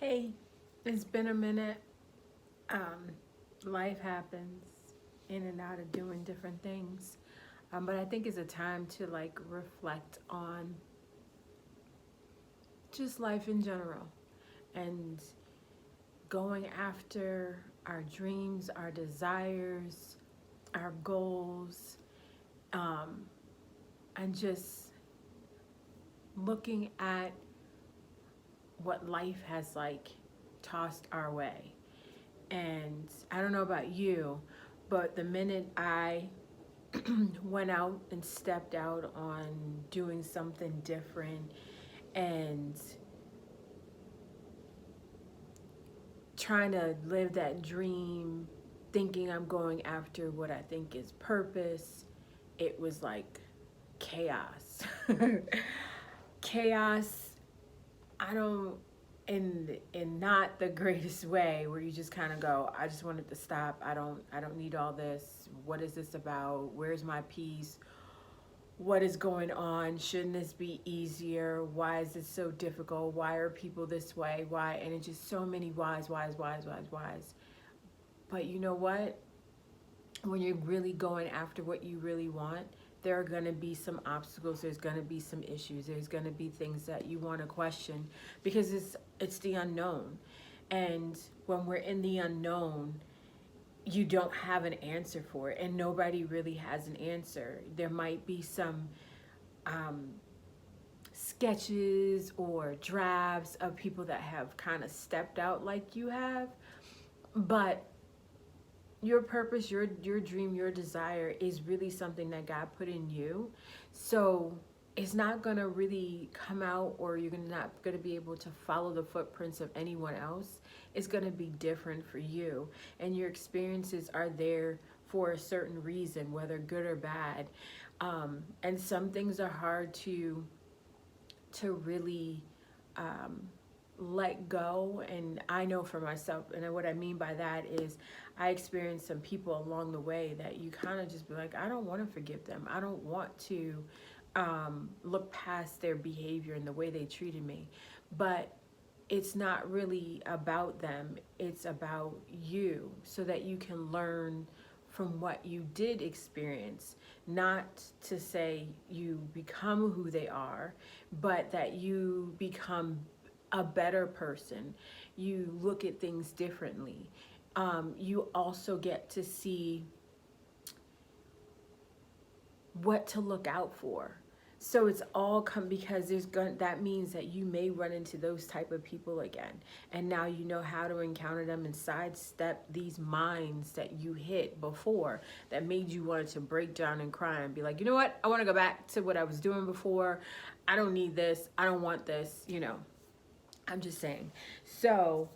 Hey, it's been a minute. Um, Life happens in and out of doing different things. But I think it's a time to like reflect on just life in general and going after our dreams, our desires, our goals, um, and just looking at what life has like tossed our way. And I don't know about you, but the minute I went out and stepped out on doing something different and trying to live that dream, thinking I'm going after what I think is purpose, it was like chaos. Chaos, I don't in not the greatest way where you just kind of go, I just wanted to stop. I don't need all this. What is this about? Where's my peace? What is going on? Shouldn't this be easier? Why is this so difficult? Why are people this way? Why? And it's just so many whys. But you know what? When you're really going after what you really want, there are going to be some obstacles, there's going to be some issues, there's going to be things that you want to question because it's the unknown. And when we're in the unknown, you don't have an answer for it, and nobody really has an answer. There might be some um, sketches or drafts of people that have kind of stepped out like you have, but your purpose, your dream, your desire is really something that God put in you. So it's not gonna really come out, or you're not gonna be able to follow the footprints of anyone else. It's gonna be different for you, and your experiences are there for a certain reason, whether good or bad. And some things are hard to really um, let go. And I know for myself, and what I mean by that is I experienced some people along the way that you kind of just be like, I don't want to forgive them. I don't want to look past their behavior and the way they treated me. But it's not really about them, it's about you, so that you can learn from what you did experience. Not to say you become who they are, but that you become a better person. You look at things differently. You also get to see what to look out for. So it's all come because that means that you may run into those type of people again, and now you know how to encounter them and sidestep these mines that you hit before that made you want to break down and cry and be like, you know what, I want to go back to what I was doing before. I don't need this, I don't want this, I'm just saying. So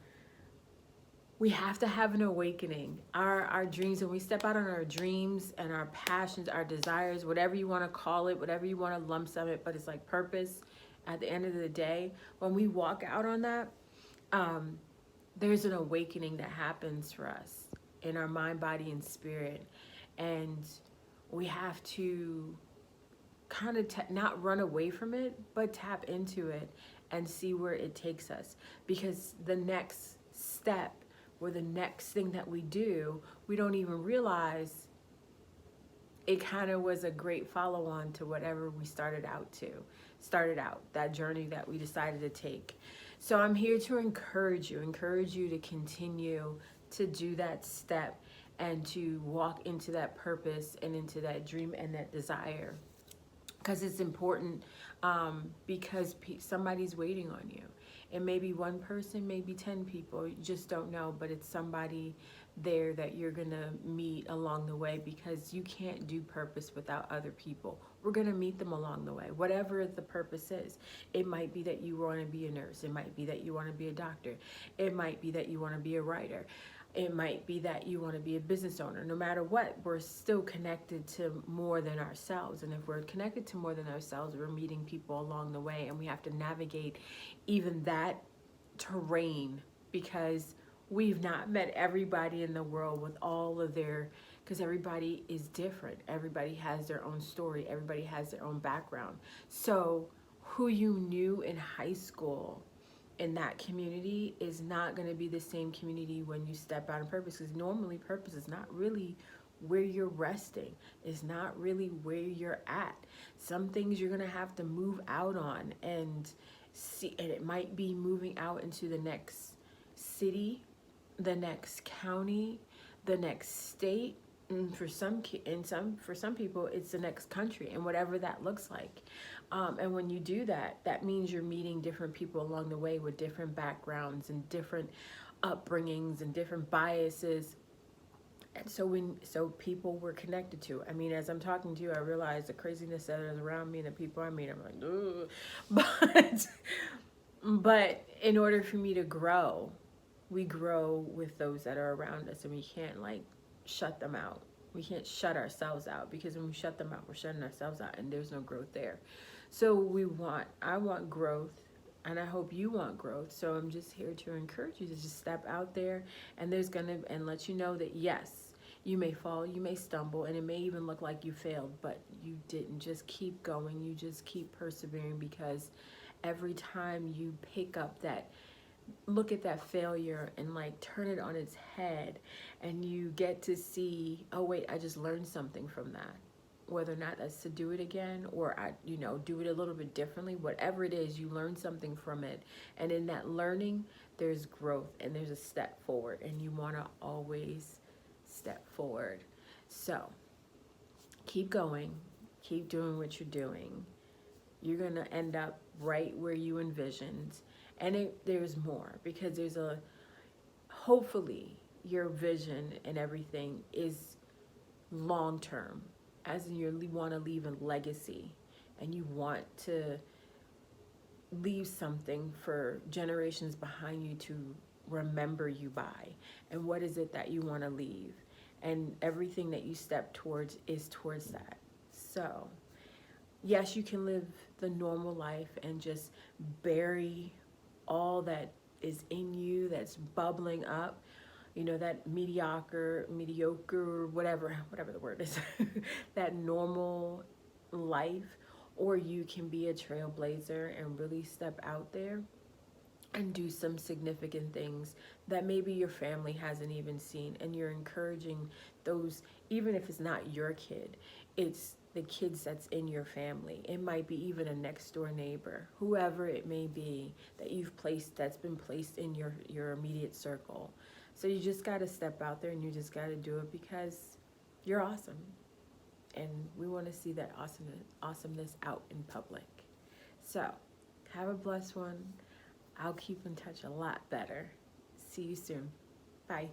we have to have an awakening. Our dreams, when we step out on our dreams and our passions, our desires, whatever you want to call it, whatever you want to lump sum it, but it's like purpose at the end of the day. When we walk out on that, um, there's an awakening that happens for us in our mind, body, and spirit. And we have to kind of not run away from it, but tap into it and see where it takes us. Because the next step or the next thing that we do, we don't even realize it kind of was a great follow on to whatever we started out, that journey that we decided to take. So I'm here to encourage you to continue to do that step and to walk into that purpose and into that dream and that desire, because it's important. Because somebody's waiting on you. It may be one person, maybe 10 people, you just don't know, but it's somebody there that you're gonna meet along the way, because you can't do purpose without other people. We're gonna meet them along the way, whatever the purpose is. It might be that you wanna be a nurse, it might be that you wanna be a doctor, it might be that you wanna be a writer, it might be that you want to be a business owner. No matter what, we're still connected to more than ourselves. And if we're connected to more than ourselves, we're meeting people along the way. And we have to navigate even that terrain, because we've not met everybody in the world with all of their, because everybody is different. Everybody has their own story. Everybody has their own background. So who you knew in high school in that community is not going to be the same community when you step out on purpose, because normally purpose is not really where you're resting. It's not really where you're at. Some things you're going to have to move out on and see, and it might be moving out into the next city, the next county, the next state, and for some people it's the next country, and whatever that looks like. And when you do that, that means you're meeting different people along the way with different backgrounds and different upbringings and different biases. And so people were connected to. I mean, as I'm talking to you, I realize the craziness that is around me and the people I meet. I'm like, ugh. But in order for me to grow, we grow with those that are around us, and we can't like shut them out. We can't shut ourselves out, because when we shut them out, we're shutting ourselves out, and there's no growth there. So I want growth, and I hope you want growth. So I'm just here to encourage you to just step out there, and and let you know that yes, you may fall, you may stumble, and it may even look like you failed, but you didn't. Just keep going. You just keep persevering, because every time you pick up that, look at that failure and like turn it on its head, and you get to see, oh wait, I just learned something from that. Whether or not that's to do it again, or I do it a little bit differently, whatever it is, you learn something from it, and in that learning there's growth and there's a step forward, and you want to always step forward. So keep going, keep doing what you're doing. You're going to end up right where you envisioned. And there's more, because hopefully your vision and everything is long term, as in you want to leave a legacy, and you want to leave something for generations behind you to remember you by. And what is it that you want to leave? And everything that you step towards is towards that. So yes, you can live the normal life and just bury all that is in you that's bubbling up, that mediocre, whatever the word is, that normal life. Or you can be a trailblazer and really step out there and do some significant things that maybe your family hasn't even seen, and you're encouraging those, even if it's not your kid, it's the kids that's in your family. It might be even a next door neighbor, whoever it may be that's been placed in your immediate circle. So you just got to step out there, and you just got to do it, because you're awesome, and we want to see that awesomeness out in public. So have a blessed one. I'll keep in touch a lot better. See you soon. Bye.